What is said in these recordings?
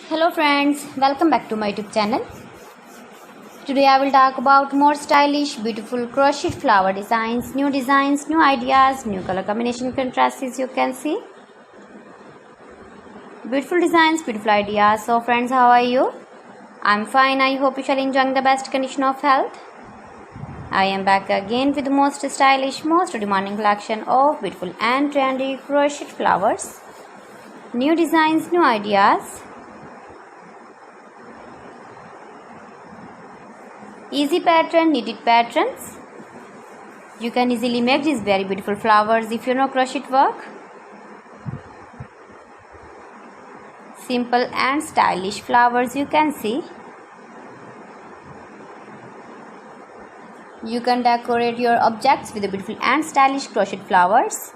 Hello friends, welcome back to my YouTube channel. Today I will talk about more stylish, beautiful crocheted flower designs, new ideas, new color combination contrasts as you can see. Beautiful designs, beautiful ideas. So friends, how are you? I'm fine. I hope you shall enjoying the best condition of health. I am back again with the most stylish, most demanding collection of beautiful and trendy crocheted flowers. New designs, new ideas. Easy pattern, knitted patterns. You can easily make these very beautiful flowers if you know crochet work. Simple and stylish flowers you can see. You can decorate your objects with the beautiful and stylish crochet flowers.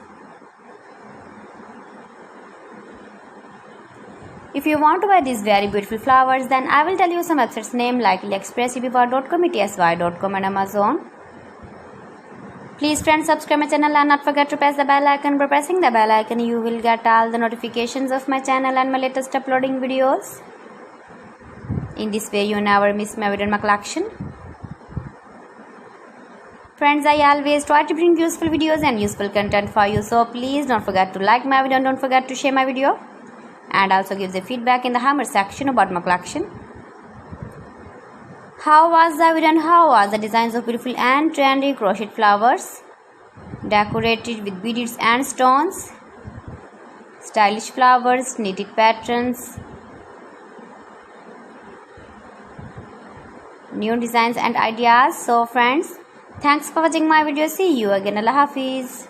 If you want to buy these very beautiful flowers, then I will tell you some websites name like AliExpress, etsy.com and Amazon. Please friends, subscribe my channel and not forget to press the bell icon. By pressing the bell icon, you will get all the notifications of my channel and my latest uploading videos. In this way, you never miss my video in my collection. Friends, I always try to bring useful videos and useful content for you. So please don't forget to like my video and don't forget to share my video. And also give the feedback in the comment section about my collection. How was the video and how was the designs of beautiful and trendy crochet flowers decorated with beads and stones, stylish flowers, knitted patterns, new designs and ideas. So friends, thanks for watching my video. See you again. Allah Hafiz.